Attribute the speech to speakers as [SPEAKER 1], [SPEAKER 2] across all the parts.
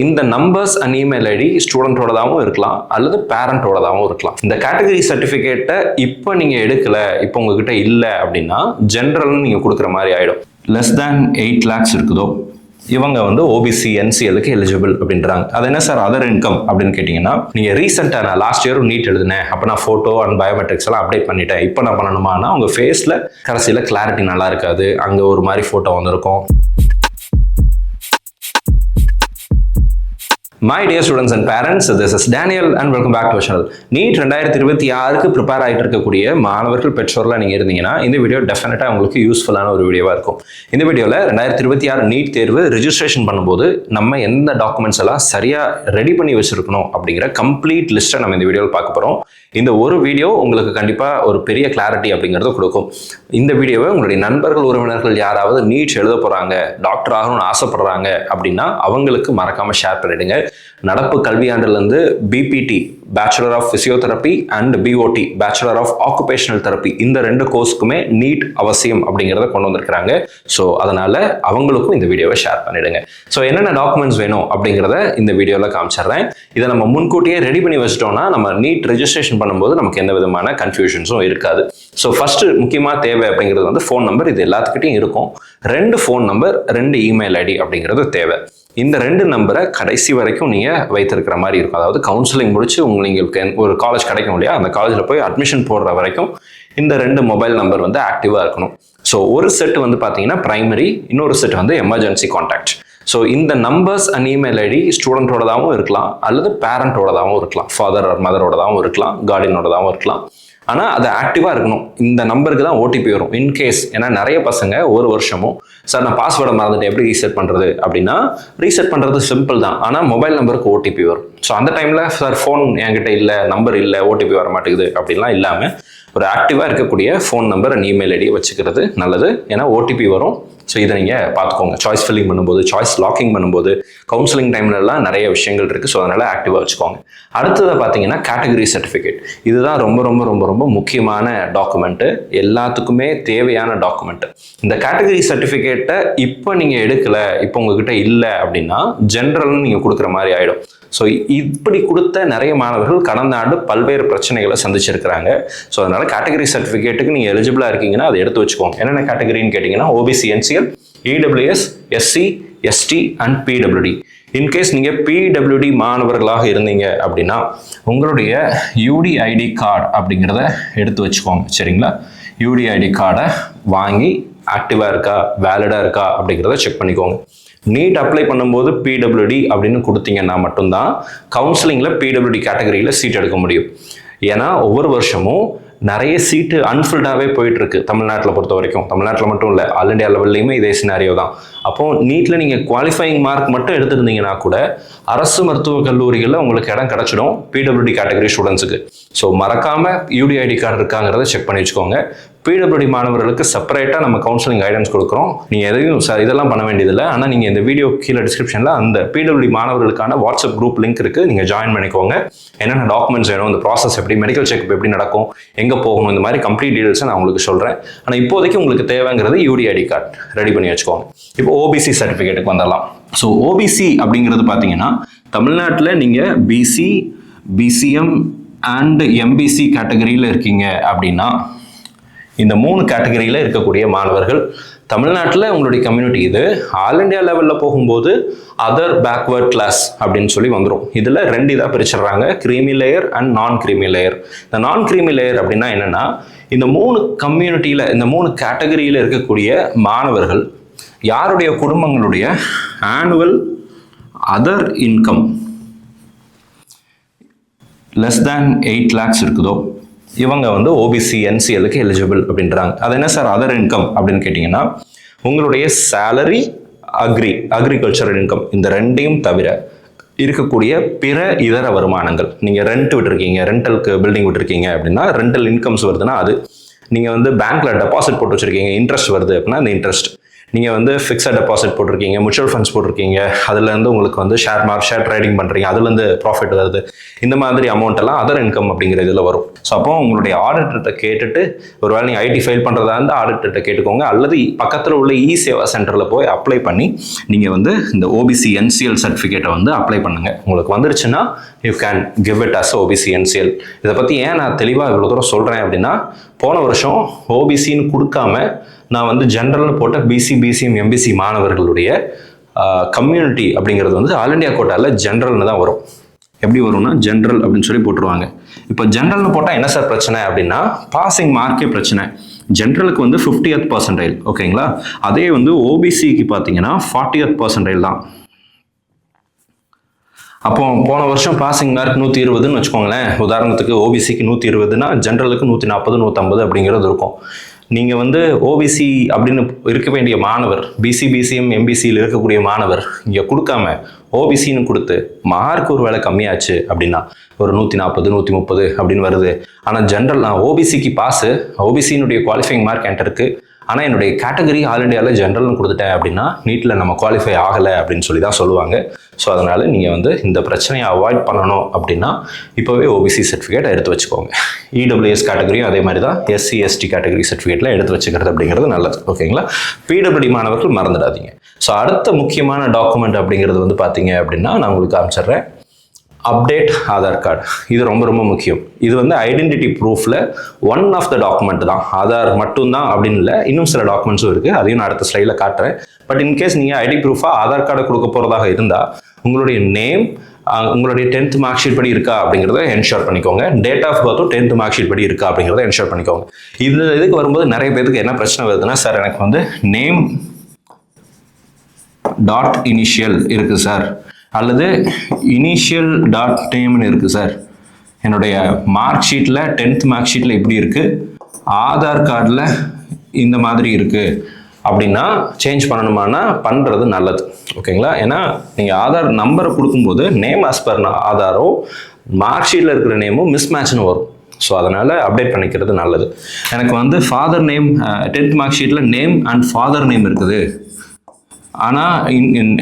[SPEAKER 1] இந்த numbers and email ID ஸ்டூடெண்டோடதாகவும் இருக்கலாம் அல்லது பேரண்டோடதாகவும் இருக்கலாம். இந்த கேட்டகரி சர்டிஃபிகேட்டை இப்போ நீங்கள் எடுக்கலை, இப்போ உங்ககிட்ட இல்லை அப்படின்னா ஜென்ரல்னு நீங்கள் கொடுக்குற மாதிரி ஆகிடும். லெஸ் தேன் 8 lakhs இருக்குதோ இவங்க வந்து ஓபிசி என்சிஎலுக்கு எலிஜிபிள் அப்படின்றாங்க. அது என்ன சார் அதர் இன்கம் அப்படின்னு கேட்டிங்கன்னா, நீங்கள் ரீசெண்டாக நான் லாஸ்ட் இயரும் நீட் எழுதினேன், அப்போ நான் ஃபோட்டோ அண்ட் பயோமெட்ரிக்ஸ் எல்லாம் அப்டேட் பண்ணிட்டேன், இப்போ நான் பண்ணணுமானா உங்கள் ஃபேஸில் கடைசியில் கிளாரிட்டி நல்லா இருக்காது, அங்கே ஒரு மாதிரி ஃபோட்டோ வந்திருக்கும். My dear students and parents, this is Daniel and welcome back to our channel. NEET 2026க்கு ப்ரிப்பேர் ஆகிட்டு இருக்கக்கூடிய மாணவர்கள் பெற்றோர்லாம் நீங்கள் இருந்தீங்கன்னா இந்த வீடியோ டெஃபினட்டாக உங்களுக்கு யூஸ்ஃபுல்லான ஒரு வீடியோவாக இருக்கும். இந்த வீடியோவில் 2026 நீட் தேர்வு ரிஜிஸ்ட்ரேஷன் பண்ணும்போது நம்ம எந்த டாக்குமெண்ட்ஸ் எல்லாம் சரியாக ரெடி பண்ணி வச்சிருக்கணும் அப்படிங்கிற கம்ப்ளீட் லிஸ்ட்டை நம்ம இந்த வீடியோவில் பார்க்க போகிறோம். இந்த ஒரு வீடியோ உங்களுக்கு கண்டிப்பாக ஒரு பெரிய கிளாரிட்டி அப்படிங்கிறத கொடுக்கும். இந்த வீடியோவை உங்களுடைய நண்பர்கள் உறவினர்கள் யாராவது நீட் எழுத போகிறாங்க, டாக்டர் ஆகணும்னு ஆசைப்படுறாங்க அப்படின்னா அவங்களுக்கு மறக்காமல் ஷேர் பண்ணிடுங்க. நடப்பு கல்வியாண்டிலிருந்து BPT bachelor of physiotherapy and BOT bachelor of occupational therapy இந்த 2 கோர்ஸுக்குமே நீட் அவசியம் அப்படிங்கிறத கொண்டு வந்திருக்கிறாங்க. ஸோ அதனால அவங்களுக்கும் இந்த வீடியோவை ஷேர் பண்ணிடுங்க. ஸோ என்னென்ன டாக்குமெண்ட்ஸ் வேணும் அப்படிங்கிறத இந்த வீடியோவில் காமிச்சிடுறேன். இதை நம்ம முன்கூட்டியே ரெடி பண்ணி வச்சிட்டோம்னா நம்ம நீட் ரெஜிஸ்ட்ரேஷன் பண்ணும்போது நமக்கு எந்த விதமான கன்ஃபியூஷன்ஸும் இருக்காது. ஸோ ஃபர்ஸ்ட் முக்கியமாக தேவை அப்படிங்கிறது வந்து ஃபோன் நம்பர். இது எல்லாத்துக்கிட்டையும் இருக்கும். 2 ஃபோன் நம்பர், 2 இமெயில் ஐடி அப்படிங்கிறது தேவை. இந்த 2 நம்பரை கடைசி வரைக்கும் நீங்கள் வைத்திருக்கிற மாதிரி இருக்கும். அதாவது கவுன்சிலிங் முடிச்சு உங்களுக்கு ஒரு காலேஜ் கிடைக்கும் இல்லையா, அந்த காலேஜில் போய் அட்மிஷன் போடுற வரைக்கும் இந்த 2 மொபைல் நம்பர் வந்து ஆக்டிவாக இருக்கணும். ஸோ ஒரு செட் வந்து பார்த்தீங்கன்னா பிரைமரி, இன்னொரு செட் வந்து எமர்ஜென்சி கான்டாக்ட். ஸோ இந்த நம்பர்ஸ் அண்ட் இமெயில் ஐடி ஸ்டூடெண்டோடதாகவும் இருக்கலாம் அல்லது பேரண்டோடதாகவும் இருக்கலாம், ஃபாதர் ஆர் மதரோடதாகவும் இருக்கலாம், கார்டியனோடதாகவும் இருக்கலாம். ஆனால் அது ஆக்டிவாக இருக்கணும். இந்த நம்பருக்கு தான் ஓடிபி வரும் இன்கேஸ். ஏன்னா நிறைய பசங்க ஒரு வருஷமும் சார் நான் பாஸ்வேர்டை மறந்துட்டு எப்படி ரீசெட் பண்ணுறது அப்படின்னா, ரீசெட் பண்ணுறது சிம்பிள் தான், ஆனால் மொபைல் நம்பருக்கு ஓடிபி வரும். ஸோ அந்த டைமில் சார் ஃபோன் என்கிட்ட இல்லை, நம்பர் இல்லை, ஓடிபி வர மாட்டேங்குது அப்படின்லாம் இல்லாமல் ஒரு ஆக்டிவாக இருக்கக்கூடிய ஃபோன் நம்பர் அண்ட் இமெயில் ஐடியை வச்சுக்கிறது நல்லது. ஏன்னா ஓடிபி வரும். ஸோ இதை நீங்கள் பார்த்துக்கோங்க. சாய்ஸ் ஃபில்லிங் பண்ணும்போது, சாய்ஸ் லாக்கிங் பண்ணும்போது, கவுன்சிலிங் டைம்லலாம் நிறைய விஷயங்கள் இருக்குது. ஸோ அதனால் ஆக்டிவாக வச்சுக்கோங்க. அடுத்தது பார்த்தீங்கன்னா கேட்டகரி சர்டிஃபிகேட். இதுதான் ரொம்ப ரொம்ப ரொம்ப ரொம்ப முக்கியமான டாக்குமெண்ட்டு, எல்லாத்துக்குமே தேவையான டாக்குமெண்ட்டு. இந்த கேட்டகரி சர்டிஃபிகேட்டை இப்போ நீங்கள் எடுக்கலை, இப்போ உங்ககிட்ட இல்லை அப்படின்னா ஜென்ரல்னு நீங்கள் கொடுக்குற மாதிரி ஆகிடும். ஸோ இப்படி கொடுத்த நிறைய மாணவர்கள் கடந்த ஆண்டு பல்வேறு பிரச்சனைகளை சந்திச்சிருக்கிறாங்க. ஸோ அதனால கேட்டகரி சர்டிஃபிகேட்டுக்கு நீங்கள் எலிஜிபிளாக இருக்கீங்கன்னா அதை எடுத்து வச்சுக்கோங்க. என்னென்ன கேட்டகரின்னு கேட்டிங்கன்னா OBC NCL, EWS, SC, ST and PWD. In case நீங்கள் பிடபிள்யூடி மாணவர்களாக இருந்தீங்க அப்படின்னா உங்களுடைய யூடிஐடி கார்டு அப்படிங்கிறத எடுத்து வச்சுக்கோங்க. சரிங்களா? யூடிஐடி கார்டை வாங்கி ஆக்டிவாக இருக்கா, வேலிடாக இருக்கா அப்படிங்கிறத செக் பண்ணிக்கோங்க. நீட் அப்ளை பண்ணும்போது பிடபிள்யூடி அப்படின்னு கொடுத்தீங்கன்னா மட்டும்தான் கவுன்சிலிங்கில் பிடபிள்யூடி கேட்டகரியில் சீட் எடுக்க முடியும். ஏன்னா ஒவ்வொரு வருஷமும் நிறைய சீட்டு அன்ஃபில்டாகவே போயிட்டு இருக்கு தமிழ்நாட்டில் பொறுத்த வரைக்கும். தமிழ்நாட்டில் மட்டும் இல்லை, ஆல் இண்டியா லெவல்லையுமே இதே சினாரியோ தான். அப்போ நீட்டில் நீங்கள் குவாலிஃபைங் மார்க் மட்டும் எடுத்துருந்தீங்கன்னா கூட அரசு மருத்துவக் கல்லூரிகளில் உங்களுக்கு இடம் கிடைச்சிடும் பிடபிள்யூடி கேட்டகரி ஸ்டூடெண்ட்ஸுக்கு. ஸோ மறக்காமல் யூடிஐடி கார்டு இருக்காங்கிறத செக் பண்ணி வச்சுக்கோங்க. பிடபிள்யூடி மாணவர்களுக்கு செப்பரேட்டாக நம்ம கவுன்சிலிங் கைடன்ஸ் கொடுக்குறோம். நீங்கள் எதையும் சார் இதெல்லாம் பண்ண வேண்டியதில்லை. ஆனால் நீங்கள் இந்த வீடியோ கீழே டிஸ்கிரிப்ஷனில் அந்த பிடபிள்யூடி மாணவர்களுக்கான வாட்ஸ்அப் குரூப் லிங்க் இருக்குது, நீங்கள் ஜாயின் பண்ணிக்கோங்க. என்னென்ன டாக்குமெண்ட்ஸ் வேணும், இந்த ப்ராசஸ் எப்படி, மெடிக்கல் செக்அப் எப்படி நடக்கும், எங்கே போகணும், இந்த மாதிரி கம்ப்ளீட் டீடைல்ஸை நான் உங்களுக்கு சொல்கிறேன். ஆனால் இப்போதைக்கு உங்களுக்கு தேவைங்கிறது யூடிஐடி கார்டு ரெடி பண்ணி வச்சுக்கோங்க. இப்போ ஓபிசி சர்டிஃபிகேட்டுக்கு வந்துடலாம். ஸோ ஓபிசி அப்படிங்கிறது பார்த்தீங்கன்னா தமிழ்நாட்டில் நீங்கள் பிசி, பிசிஎம் அண்ட் எம்பிசி கேட்டகரியில் இருக்கீங்க அப்படின்னா இந்த 3 கேட்டகரியில் இருக்கக்கூடிய மாணவர்கள் தமிழ்நாட்டில் உங்களுடைய கம்யூனிட்டி. இது ஆல் இண்டியா லெவலில் போகும்போது அதர் பேக்வர்ட் கிளாஸ் அப்படின்னு சொல்லி வந்துடும். இதில் 2 இதாக பிரிச்சிடுறாங்க, கிரீமி லேயர் அண்ட் நான் கிரீமி லேயர். இந்த நான் கிரீமி லேயர் அப்படின்னா என்னென்னா, இந்த 3 கம்யூனிட்டியில், இந்த 3 கேட்டகரியில் இருக்கக்கூடிய மாணவர்கள் யாருடைய குடும்பங்களுடைய annual other income less than 8 lakhs இருக்குதோ இவங்க வந்து ஓபிசி என்சிஎலுக்கு எலிஜிபிள் அப்படின்றாங்க. அது என்ன சார் அதர் இன்கம் அப்படின்னு கேட்டிங்கன்னா, உங்களுடைய சேலரி, அக்ரிகல்ச்சரல் இன்கம், இந்த 2ஐயும் தவிர இருக்கக்கூடிய பிற இதர வருமானங்கள். நீங்கள் ரெண்ட் விட்டுருக்கீங்க, ரெண்டலுக்கு பில்டிங் விட்டுருக்கீங்க அப்படின்னா ரெண்டல் இன்கம்ஸ் வருதுன்னா அது. நீங்கள் வந்து பேங்க்ல டெபாசிட் போட்டு வச்சிருக்கீங்க, இன்ட்ரெஸ்ட் வருது அப்படின்னா அந்த இன்ட்ரெஸ்ட். நீங்கள் வந்து ஃபிக்ஸட் டெபாசிட் போட்டிருக்கீங்க, மியூச்சுவல் ஃபண்ட்ஸ் போட்டிருக்கீங்க, அதுலேருந்து உங்களுக்கு வந்து ஷேர் ட்ரேடிங் பண்ணுறீங்க, அதுலேருந்து ப்ராஃபிட் வருது, இந்த மாதிரி அமௌண்ட் எல்லாம் அதர் இன்கம் அப்படிங்கிற இதில் வரும். ஸோ அப்போ உங்களுடைய ஆடிட்டர்கிட்ட கேட்டுட்டு, ஒருவேளை நீங்கள் ஐடி ஃபைல் பண்ணுறதா இருந்தால் ஆடிட்டர்கிட்ட கேட்டுக்கோங்க, அல்லது பக்கத்தில் உள்ள இ சேவா சென்டரில் போய் அப்ளை பண்ணி நீங்கள் வந்து இந்த ஓபிசி என்சிஎல் சர்டிஃபிகேட்டை வந்து அப்ளை பண்ணுங்கள். உங்களுக்கு வந்துருச்சுன்னா you can give it as OBC NCL. இதை பற்றி ஏன் நான் தெளிவாக இவ்வளோ தூரம் சொல்கிறேன் அப்படின்னா, போன வருஷம் ஓபிசின்னு கொடுக்காம நான் வந்து ஜென்ரல்னு போட்ட பிசி, பிசிஎம், எம்பிசி மாணவர்களுடைய கம்யூனிட்டி அப்படிங்கிறது வந்து ஆல் இண்டியா கோட்டாவில் ஜென்ரல்னு தான் வரும். எப்படி வரும்னா ஜென்ரல் அப்படின்னு சொல்லி போட்டுருவாங்க. இப்போ ஜென்ரல்னு போட்டால் என்ன சார் பிரச்சனை அப்படின்னா, பாசிங் மார்க்கே பிரச்சனை. ஜென்ரலுக்கு வந்து 50th பர்சன்டைல், ஓகேங்களா? அதே வந்து ஓபிசிக்கு பார்த்தீங்கன்னா 40th பர்சன்டைல் தான். அப்போ போன வருஷம் பாசிங் மார்க் 120ன்னு வச்சுக்கோங்களேன். உதாரணத்துக்கு ஓபிசிக்கு 120னா ஜென்ரலுக்கு 140, 150 அப்படிங்கிறது இருக்கும். நீங்கள் வந்து ஓபிசி அப்படின்னு இருக்க வேண்டிய மாணவர், பிசி, பிசிஎம், எம்பிசியில் இருக்கக்கூடிய மாணவர் இங்கே கொடுக்காம ஓபிசின்னு கொடுத்து மார்க் ஒரு வேலை கம்மியாச்சு அப்படின்னா ஒரு 140, 130 அப்படின்னு வருது. ஆனால் ஜென்ரல் நான் ஓபிசிக்கு பாஸு, ஓபிசியினுடைய குவாலிஃபைங் மார்க் என்கிட்ட இருக்குது, ஆனால் என்னுடைய கேட்டகரி ஆல் இண்டியாவில் ஜென்ரல்னு கொடுத்துட்டேன் அப்படின்னா நீட்டில் நம்ம குவாலிஃபை ஆகலை அப்படின்னு சொல்லி தான் சொல்லுவாங்க. ஸோ அதனால் நீங்கள் வந்து இந்த பிரச்சனையை அவாய்ட் பண்ணணும் அப்படின்னா இப்போவே ஓபிசி சர்டிஃபிகேட் எடுத்து வச்சுக்கோங்க. இடபிள்யூஎஸ் கேட்டகரியும் அதே மாதிரி தான் எஸ்சி, எஸ்டி கேட்டகரி சர்டிஃபிகேட்டில் எடுத்து வச்சுக்கிறது அப்படிங்கிறது நல்லது, ஓகேங்களா? பிடபிள்யூடி மாணவர்கள் மறந்துடாதீங்க. ஸோ அடுத்த முக்கியமான டாக்குமெண்ட் அப்படிங்கிறது வந்து பார்த்தீங்க அப்படின்னா நான் உங்களுக்கு காமிச்சிடுறேன். Update Aadhaar card. இது ரொம்ப ரொம்ப முக்கியம். இது வந்து ஐடென்டிட்டி ப்ரூஃபில் ஒன் ஆஃப் த டாக்குமெண்ட் தான். ஆதார் மட்டும்தான் அப்படின்னு இல்லை, இன்னும் சில டாக்குமெண்ட்ஸும் இருக்குது. அதையும் நான் அடுத்த ஸ்லைடில் காட்டுறேன். பட் இன்கேஸ் நீங்கள் ஐடி ப்ரூஃபாக ஆதார் கார்டை கொடுக்க போகிறதாக இருந்தால் உங்களுடைய நேம், உங்களுடைய 10th மார்க் ஷீட் படி இருக்கா அப்படிங்கிறத என்ஷோர் பண்ணிக்கோங்க. டேட் ஆஃப் பர்த்தும் 10th மார்க் ஷீட் படி இருக்கா அப்படிங்கிறத என்ஷோர் பண்ணிக்கோங்க. இதுக்கு வரும்போது நிறைய பேருக்கு என்ன பிரச்சனை வருதுன்னா, சார் எனக்கு வந்து நேம் டாட் இனிஷியல் இருக்குது சார், அல்லது இனிஷியல் டாட் நேம்னு இருக்குது சார், என்னுடைய மார்க் ஷீட்டில் 10th மார்க் ஷீட்டில் இப்படி இருக்குது, ஆதார் கார்டில் இந்த மாதிரி இருக்குது அப்படின்னா சேஞ்ச் பண்ணணுமானா பண்ணுறது நல்லது, ஓகேங்களா? ஏன்னா நீங்கள் ஆதார் நம்பரை கொடுக்கும்போது நேம் ஆஸ் பர் ஆதாரும் மார்க் ஷீட்டில் இருக்கிற நேமும் மிஸ் மேட்ச்னு வரும். ஸோ அதனால் அப்டேட் பண்ணிக்கிறது நல்லது. எனக்கு வந்து ஃபாதர் நேம் 10th மார்க் ஷீட்டில் நேம் அண்ட் ஃபாதர் நேம் இருக்குது, ஆனால்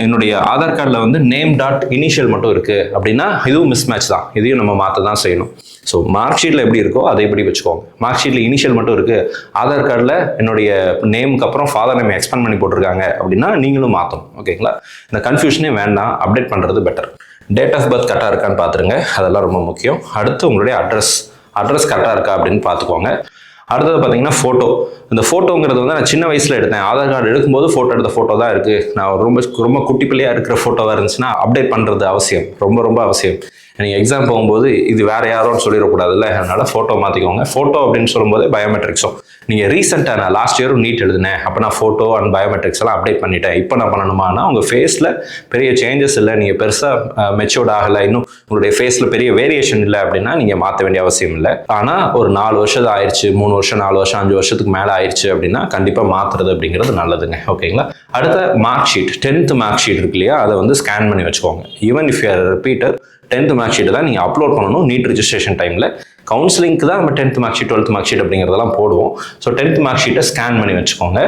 [SPEAKER 1] என்னுடைய ஆதார் கார்டில் வந்து நேம் டாட் இனிஷியல் மட்டும் இருக்குது அப்படின்னா இதுவும் மிஸ் மேட்ச் தான். இதையும் நம்ம மாற்ற தான் செய்யணும். ஸோ மார்க் ஷீட்டில் எப்படி இருக்கோ அதை எப்படி வச்சுக்கோங்க. மார்க் ஷீட்டில் இனிஷியல் மட்டும் இருக்குது, ஆதார் கார்டில் என்னுடைய நேமுக்கு அப்புறம் ஃபாதர் நேம் எக்ஸ்பேண்ட் பண்ணி போட்டிருக்காங்க அப்படின்னா நீங்களும் மாற்றணும், ஓகேங்களா? இந்த கன்ஃபியூஷனே வேண்டாம், அப்டேட் பண்ணுறது பெட்டர். டேட் ஆஃப் பர்த் கரெக்டாக இருக்கான்னு பார்த்துருங்க, அதெல்லாம் ரொம்ப முக்கியம். அடுத்து உங்களுடைய அட்ரஸ் கரெக்டாக இருக்கா அப்படின்னு பார்த்துக்கோங்க. அடுத்தது பார்த்தீங்கன்னா ஃபோட்டோ. இந்த ஃபோட்டோங்கிறது வந்து நான் சின்ன வயசில் எடுத்தேன். ஆதார் கார்டு எடுக்கும்போது ஃபோட்டோ எடுத்த ஃபோட்டோ தான் இருக்குது. நான் ரொம்ப குட்டி பிள்ளையாக இருக்கிற ஃபோட்டோவாக இருந்துச்சுன்னா அப்டேட் பண்ணுறது அவசியம், ரொம்ப ரொம்ப அவசியம். நீங்கள் எக்ஸாம் போகும்போது இது வேறு யாரோன்னு சொல்லிடக்கூடாதுல்ல, அதனால் ஃபோட்டோ மாற்றிக்கோங்க. ஃபோட்டோ அப்படின்னு சொல்லும்போது பயோமெட்ரிக்ஸும் நீங்கள் ரீசெண்டாக நான் லாஸ்ட் இயரும் நீட் எழுதினேன், அப்போ நான் ஃபோட்டோ அண்ட் பயோமெட்ரிக்ஸ் எல்லாம் அப்டேட் பண்ணிட்டேன். இப்போ நான் பண்ணணுமானா உங்கள் ஃபேஸில் பெரிய சேஞ்சஸ் இல்லை, நீங்கள் பெருசாக மெச்சூர்ட் ஆகலை, இன்னும் உங்களுடைய ஃபேஸில் பெரிய வேரியேஷன் இல்லை அப்படின்னா நீங்கள் மாற்ற வேண்டிய அவசியம் இல்லை. ஆனால் ஒரு 4 வருஷம் ஆயிடுச்சு, 3 வருஷம், 4 வருஷம், 5 வருஷத்துக்கு மேலே ஆயிடுச்சு அப்படின்னா கண்டிப்பாக மாற்றுறது அப்படிங்கிறது நல்லதுங்க, ஓகேங்களா? அடுத்த mark sheet, 10th mark sheet இருக்கு இல்லையா, அதை வந்து ஸ்கேன் பண்ணி வச்சுக்கோங்க. Even if you are repeater 10th mark sheet தான் நீங்கள் அப்லோட் பண்ணணும் நீட் ரிஜிஸ்ட்ரேஷன் டைமில். கவுன்சிலிங்க்கு தான் நம்ம 10th mark sheet, 12th mark sheet அப்படிங்கிறதெல்லாம் போடுவோம். ஸோ 10th மார்க் ஷீட்டை ஸ்கேன் பண்ணி வச்சுக்கோங்க.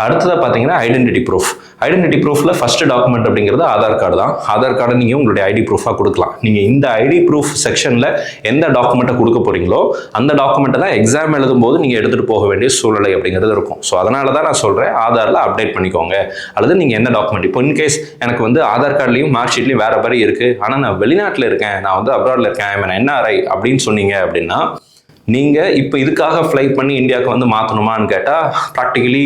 [SPEAKER 1] அடுத்ததாக பார்த்தீங்கன்னா ஐடென்டிட்டி ப்ரூஃப். ஐடென்டிட்டி ப்ரூஃபில் ஃபர்ஸ்ட் டாக்குமெண்ட் அப்படிங்கிறது ஆதார் கார்டு தான். ஆதார் கார்டை நீங்கள் உங்களுடைய ஐடி ப்ரூஃபாக கொடுக்கலாம். நீங்கள் இந்த ஐடி ப்ரூஃப் செக்ஷனில் எந்த டாக்குமெண்ட்டை கொடுக்க போகிறீங்களோ அந்த டாக்குமெண்ட்டை தான் எக்ஸாம் எழுதும் போது நீங்கள் எடுத்துகிட்டு போக வேண்டிய சூழ்நிலை அப்படிங்கிறது இருக்கும். ஸோ அதனால தான் நான் சொல்கிறேன் ஆதாரில் அப்டேட் பண்ணிக்கோங்க. அல்லது நீங்கள் எந்த டாக்குமெண்ட், இப்போ இன்கேஸ் எனக்கு வந்து ஆதார் கார்ட்லேயும் மார்க் ஷீட்லேயும் வேறு மாதிரி இருக்குது, ஆனால் நான் வெளிநாட்டில் இருக்கேன், நான் வந்து அப்ராடில் இருக்கேன், ஐ என்ஆர்ஐ அப்படின்னு சொன்னீங்க அப்படின்னா நீங்கள் இப்போ இதுக்காக ஃப்ளை பண்ணி இந்தியாவுக்கு வந்து மாற்றணுமான்னு கேட்டால் practically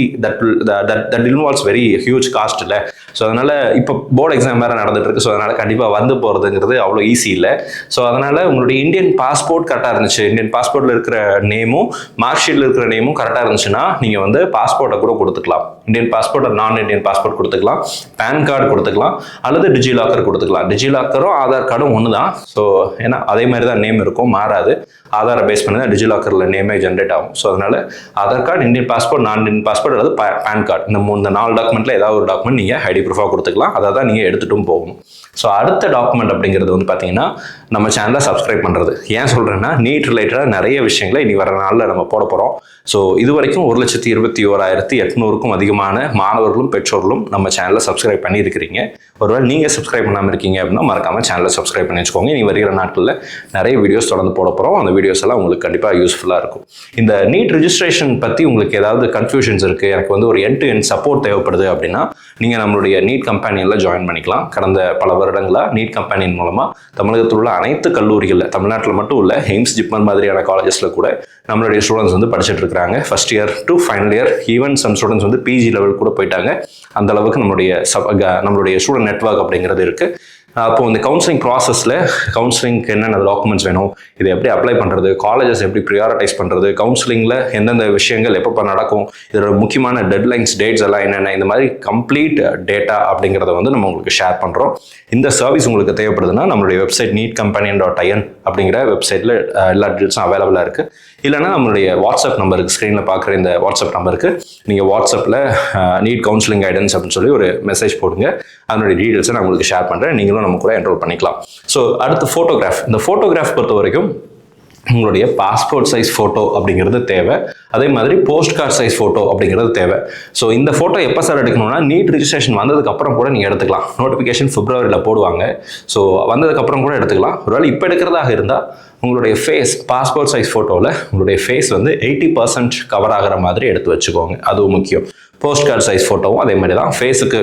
[SPEAKER 1] that involves very huge cost இல்லை. ஸோ அதனால் இப்போ போர்டு எக்ஸாம் வேறு நடந்துட்டு இருக்கு. ஸோ அதனால் கண்டிப்பாக வந்து போகிறதுங்கிறது அவ்வளோ ஈஸி இல்லை. ஸோ அதனால் உங்களுடைய இந்தியன் பாஸ்போர்ட் கரெக்டாக இருந்துச்சு, இந்தியன் பாஸ்போர்ட்டில் இருக்கிற நேமும் மார்க் ஷீட்டில் இருக்கிற நேமும் கரெக்டாக இருந்துச்சுன்னா நீங்கள் வந்து பாஸ்போர்ட்டை கூட கொடுத்துக்கலாம். இந்தியன் பாஸ்போர்ட், நான் இந்தியன் பாஸ்போர்ட் கொடுத்துக்கலாம், பேன் கார்டு கொடுத்துக்கலாம், அல்லது டிஜிலாக்கர் கொடுத்துக்கலாம். டிஜிலாக்கரும் ஆதார் கார்டும் ஒன்று தான். ஸோ ஏன்னா அதே மாதிரி தான் நேம் இருக்கும், மாறாது. ஆதாரை பேஸ் பண்ணி தான் டிஜிலாக்கரில் நேமே ஜென்ரேட் ஆகும். ஸோ அதனால் ஆதார் கார்டு, இந்தியன் பாஸ்போர்ட், நான் இந்தியன் பாஸ்போர்ட் அல்லது பேன் கார்டு, இந்த 4 டாக்குமெண்ட்டில் ஏதாவது ஒரு டாக்குமெண்ட் நீங்கள் ஐடி ப்ரூஃபாக கொடுத்துக்கலாம். அதை தான் நீங்கள் எடுத்துகிட்டும் போகணும். ஸோ அடுத்த டாக்குமெண்ட் அப்படிங்கிறது வந்து பார்த்தீங்கன்னா நம்ம சேனலை சப்ஸ்கிரைப் பண்ணுறது. ஏன் சொல்கிறேன்னா நீட் ரிலேட்டடாக நிறைய விஷயங்களை இனி வர நாளில் நம்ம போட போகிறோம். ஸோ இது வரைக்கும் 1,21,800க்கும் அதிகமான மாணவர்களும் பெற்றோர்களும் நம்ம சேனலை சப்ஸ்கிரைப் பண்ணியிருக்கிறீங்க. ஒருவேளை நீங்கள் சப்ஸ்கிரைப் பண்ணாமல் இருக்கீங்க அப்படின்னா மறக்காமல் சேனலை சப்ஸ்கிரைப் பண்ணி வச்சுக்கோங்க. இனி வருகிற நாட்களில் நிறைய வீடியோஸ் தொடர்ந்து போட போகிறோம். அந்த வீடியோஸ் எல்லாம் உங்களுக்கு கண்டிப்பாக யூஸ்ஃபுல்லாக இருக்கும். இந்த நீட் ரிஜிஸ்ட்ரேஷன் பற்றி உங்களுக்கு ஏதாவது கன்ஃபியூஷன்ஸ் இருக்குது, எனக்கு வந்து ஒரு எண்ட் டு எண்ட் சப்போர்ட் தேவைப்படுது அப்படின்னா நீங்கள் நம்மளுடைய நீட் கம்பெனியில் ஜாயின் பண்ணிக்கலாம். கடந்த பல வருடங்களாக நீட் கம்பெனியின் மூலமாக தமிழகத்தில் உள்ள அனைத்து கல்லூரிகளில், தமிழ்நாட்டில் மட்டும் உள்ள எய்ம்ஸ், ஜிப்மர் மாதிரியான காலேஜஸில் கூட நம்மளுடைய ஸ்டூடெண்ட்ஸ் வந்து படிச்சுட்டு இருக்காங்க. First year to final year, even some students வந்து பிஜி லெவல் கூட போயிட்டாங்க. அந்த அளவுக்கு நம்மளுடைய ஸ்டூடெண்ட் நெட்வொர்க் அப்படிங்கிறது இருக்குது. அப்போ இந்த கவுன்சிலிங் ப்ராசஸில் கவுன்சிலிங்க்கு என்னென்ன டாக்குமெண்ட்ஸ் வேணும், இதை எப்படி அப்ளை பண்ணுறது, காலேஜஸ் எப்படி ப்ரியாரிட்டைஸ் பண்ணுறது, கவுன்சிலிங்கில் எந்தெந்த விஷயங்கள் எப்போ நடக்கும், இதோட முக்கியமான டெட்லைன்ஸ், டேட்ஸ் எல்லாம் என்னென்ன, இந்த மாதிரி கம்ப்ளீட் டேட்டா அப்படிங்கிறத வந்து நம்ம உங்களுக்கு ஷேர் பண்ணுறோம். இந்த சர்வீஸ் உங்களுக்கு தேவைப்படுதுன்னா நம்மளுடைய வெப்சைட் neetcompanion.in அப்படிங்கிற வெப்சைட்டில் எல்லா டீட்டெயில்ஸும் அவைலபிளாக இருக்குது. இல்லைனா நம்மளுடைய வாட்ஸ்அப் நம்பருக்கு, ஸ்க்ரீனில் பார்க்குற இந்த வாட்ஸ்அப் நம்பருக்கு நீங்கள் வாட்ஸ்அப்பில் நீட் கவுன்சிலிங் கைடன்ஸ் அப்படின்னு சொல்லி ஒரு மெசேஜ் போடுங்க. அதனுடைய டீட்டெயில்ஸை நான் உங்களுக்கு ஷேர் பண்ணுறேன். நீங்களும் நம்ம கூட என்ரோல் பண்ணிக்கலாம். ஸோ அடுத்து ஃபோட்டோகிராஃப். இந்த ஃபோட்டோகிராஃப் பொறுத்த வரைக்கும் உங்களுடைய பாஸ்போர்ட் சைஸ் ஃபோட்டோ அப்படிங்கிறது தேவை. அதே மாதிரி போஸ்ட் கார்டு சைஸ் ஃபோட்டோ அப்படிங்கிறது தேவை. ஸோ இந்த ஃபோட்டோ எப்போ சார் எடுக்கணும்னா நீட் ரிஜிஸ்ட்ரேஷன் வந்ததுக்கப்புறம் கூட நீங்கள் எடுத்துக்கலாம். நோட்டிஃபிகேஷன் பிப்ரவரியில் போடுவாங்க. ஸோ வந்ததுக்கப்புறம் கூட எடுத்துக்கலாம். ஒருவேளை இப்போ எடுக்கிறதாக இருந்தால் உங்களுடைய ஃபேஸ், பாஸ்போர்ட் சைஸ் ஃபோட்டோவில் உங்களுடைய ஃபேஸ் வந்து 80% கவர் ஆகிற மாதிரி எடுத்து வச்சுக்கோங்க. அதுவும் முக்கியம். போஸ்ட் கார்டு சைஸ் ஃபோட்டோவும் அதே மாதிரி தான். ஃபேஸுக்கு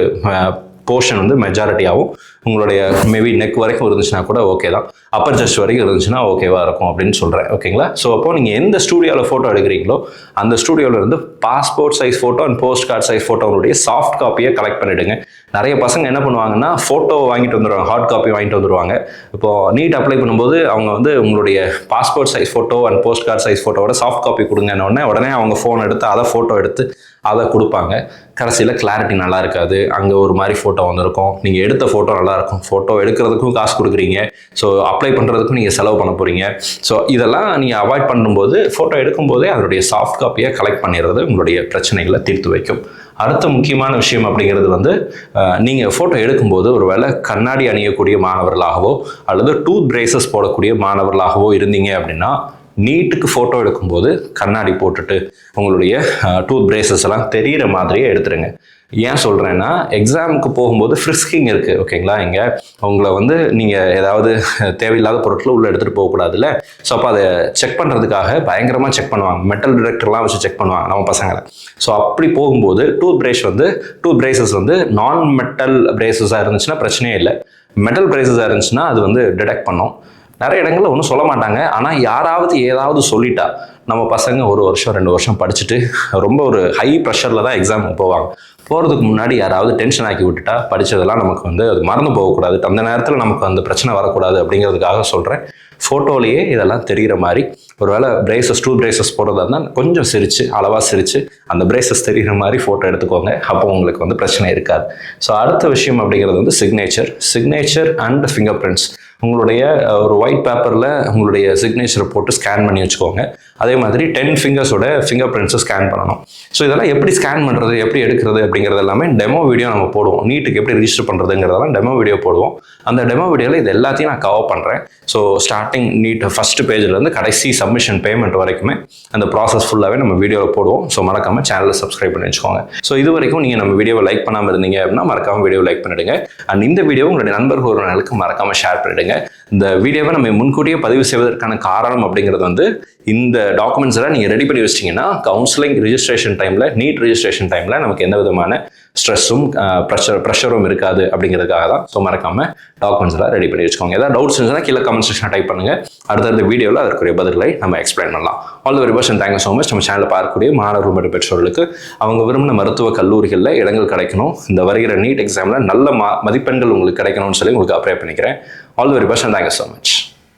[SPEAKER 1] போர்ஷன் வந்து மெஜாரிட்டியாகவும் உங்களுடைய மேபி நெக் வரைக்கும் இருந்துச்சுன்னா கூட ஓகே தான். அப்பர் செஸ்ட் வரைக்கும் இருந்துச்சுன்னா ஓகேவா இருக்கும் அப்படின்னு சொல்கிறேன். ஓகேங்களா? ஸோ அப்போ நீங்கள் எந்த ஸ்டூடியோவில் ஃபோட்டோ எடுக்கிறீங்களோ அந்த ஸ்டூடியோவில் இருந்து passport size photo and post card size ஃபோட்டோனுடைய சாஃப்ட் காப்பியை கலெக்ட் பண்ணிவிடுங்க. நிறைய பசங்க என்ன பண்ணுவாங்கன்னா ஃபோட்டோ வாங்கிட்டு வந்துடுவாங்க, ஹார்ட் காப்பி வாங்கிட்டு வந்துடுவாங்க. இப்போது நீட் அப்ளை பண்ணும்போது அவங்க வந்து உங்களுடைய passport size photo and post card size ஃபோட்டோவோட சாஃப்ட் காப்பி கொடுங்கன்னு உடனே அவங்க ஃபோன் எடுத்து அதை ஃபோட்டோ எடுத்து அதை கொடுப்பாங்க. கடைசியில் கிளாரிட்டி நல்லா இருக்காது. அங்கே ஒரு மாதிரி ஃபோட்டோ வந்திருக்கும். நீங்கள் எடுத்த ஃபோட்டோ நல்லாயிருக்கும். ஃபோட்டோ எடுக்கிறதுக்கும் காசு கொடுக்குறீங்க. ஸோ அப்ளை பண்ணுறதுக்கும் நீங்கள் செலவு பண்ண போகிறீங்க. ஸோ இதெல்லாம் நீங்கள் அவாய்ட் பண்ணும்போது ஃபோட்டோ எடுக்கும்போதே அதனுடைய சாஃப்ட் காப்பியை கலெக்ட் பண்ணிடுறது உங்களுடைய பிரச்சனைகளை தீர்த்து வைக்கும். அடுத்த முக்கியமான விஷயம் அப்படிங்கிறது வந்து நீங்கள் ஃபோட்டோ எடுக்கும்போது ஒரு வேளை கண்ணாடி அணியக்கூடிய மாணவர்களாகவோ அல்லது டூத் பிரேசஸ் போடக்கூடிய மாணவர்களாகவோ இருந்தீங்க அப்படின்னா நீட்டுக்கு ஃபோட்டோ எடுக்கும்போது கண்ணாடி போட்டுட்டு உங்களுடைய டூத் பிரேசஸ் எல்லாம் தெரிகிற மாதிரியே எடுத்துருங்க. ஏன் சொல்கிறேன்னா எக்ஸாமுக்கு போகும்போது ஃப்ரிஸ்கிங் இருக்குது. ஓகேங்களா? இங்கே உங்களை வந்து நீங்கள் ஏதாவது தேவையில்லாத பொருட்களை உள்ளே எடுத்துகிட்டு போகக்கூடாதுல்ல. ஸோ அப்போ அதை செக் பண்ணுறதுக்காக பயங்கரமாக செக் பண்ணுவாங்க. மெட்டல் டிடெக்டர்லாம் வச்சு செக் பண்ணுவாங்க நம்ம பசங்களை. ஸோ அப்படி போகும்போது டூத் பிரேசஸ் வந்து நான் மெட்டல் பிரேசஸாக இருந்துச்சுன்னா பிரச்சனையே இல்லை. மெட்டல் பிரேசஸாக இருந்துச்சுன்னா அது வந்து டிடெக்ட் பண்ணும். நிறைய இடங்களில் ஒன்றும் சொல்ல மாட்டாங்க. ஆனால் யாராவது ஏதாவது சொல்லிட்டா நம்ம பசங்க 1 வருஷம் 2 வருஷம் படிச்சுட்டு ரொம்ப ஒரு ஹை ப்ரெஷரில் தான் எக்ஸாமுக்கு போவாங்க. போகிறதுக்கு முன்னாடி யாராவது டென்ஷன் ஆக்கி விட்டுட்டா படித்ததெல்லாம் நமக்கு வந்து அது மறந்து போகக்கூடாது. அந்த நேரத்தில் நமக்கு அந்த பிரச்சனை வரக்கூடாது அப்படிங்கிறதுக்காக சொல்கிறேன். ஃபோட்டோலேயே இதெல்லாம் தெரிகிற மாதிரி ஒருவேளை டூத் பிரேசஸ் போடுறதா இருந்தால் கொஞ்சம் சிரித்து, அளவாக சிரித்து அந்த பிரேசஸ் தெரிகிற மாதிரி ஃபோட்டோ எடுத்துக்கோங்க. அப்போ உங்களுக்கு வந்து பிரச்சனை இருக்காது. ஸோ அடுத்த விஷயம் அப்படிங்கிறது வந்து சிக்னேச்சர் அண்ட் ஃபிங்கர் பிரிண்ட்ஸ். உங்களுடைய ஒரு ஒயிட் பேப்பரில் உங்களுடைய சிக்னேச்சரை போட்டு ஸ்கேன் பண்ணி வச்சுக்கோங்க. அதே மாதிரி 10 ஃபிங்கர்ஸோட ஃபிங்கர் பிரிண்ட்ஸை ஸ்கேன் பண்ணணும். ஸோ இதெல்லாம் எப்படி ஸ்கேன் பண்ணுறது, எப்படி எடுக்கிறது அப்படிங்கிறது எல்லாமே டெமோ வீடியோ நம்ம போடுவோம். நீட்டுக்கு எப்படி ரிஜிஸ்டர் பண்ணுறதுங்கிறதெல்லாம் டெமோ வீடியோ போடுவோம். அந்த டெமோ வீடியோவில் இது எல்லாத்தையும் நான் கவர் பண்ணுறேன். ஸோ ஸ்டார்டிங் நீட் ஃபஸ்ட்டு பேஜ்லேருந்து கடைசி சப்மிஷன் பேமெண்ட் வரைக்குமே அந்த ப்ராசஸ் ஃபுல்லாகவே நம்ம வீடியோவில் போடுவோம். ஸோ மறக்காமல் சேனலை சப்ஸ்கிரைப் பண்ணி வச்சுக்கோங்க. ஸோ இது வரைக்கும் நீங்கள் நம்ம வீடியோவை லைக் பண்ணாமல் இருந்தீங்க அப்படின்னா மறக்காமல் வீடியோ லைக் பண்ணிடுங்க. அண்ட் இந்த வீடியோ உங்களுடைய நண்பர்கள் ஒருவர்களுக்கு மறக்காமல் ஷேர் பண்ணிடுங்க. இந்த வீடியோவை நம்ம முன்கூட்டியே பதிவு செய்வதற்கான காரணம் அப்படிங்கிறது வந்து இந்த டாக்குமெண்ட்ஸ் எல்லாம் நீங்கள் ரெடி பண்ணி வச்சிட்டிங்கன்னா கவுன்சிலிங் ரிஜிஸ்ட்ரேஷன் டைமில், நீட் ரிஜிஸ்ட்ரேஷன் டைமில் நமக்கு எந்த விதமான ஸ்ட்ரெஸ்ஸும் ப்ரெஷரும் இருக்காது அப்படிங்கிறதுக்காக தான். ஸோ மறக்காமல் டாக்குமெண்ட்ஸ் எல்லாம் ரெடி பண்ணி வச்சுக்கோங்க. ஏதாவது டவுட்ஸ் இருந்துச்சுன்னா கீழே கமெண்ட் செக்ஷன் டைப் பண்ணுங்கள். அடுத்த வீடியோவில் அதற்குரிய பதில்களை நம்ம எக்ஸ்பிளைன் பண்ணலாம். All the very best and thank you so much. நம்ம சேனலில் பார்க்கக்கூடிய மாணவர்கள் மற்றும் பெற்றோர்களுக்கு அவங்க விரும்பின மருத்துவ கல்லூரிகளில் இடங்கள் கிடைக்கணும். இந்த வருகிற நீட் எக்ஸாமில் நல்ல மதிப்பெண்கள் உங்களுக்கு கிடைக்கணும்னு சொல்லி உங்களுக்கு அப்ளை பண்ணிக்கிறேன். All the very best and thank you so much.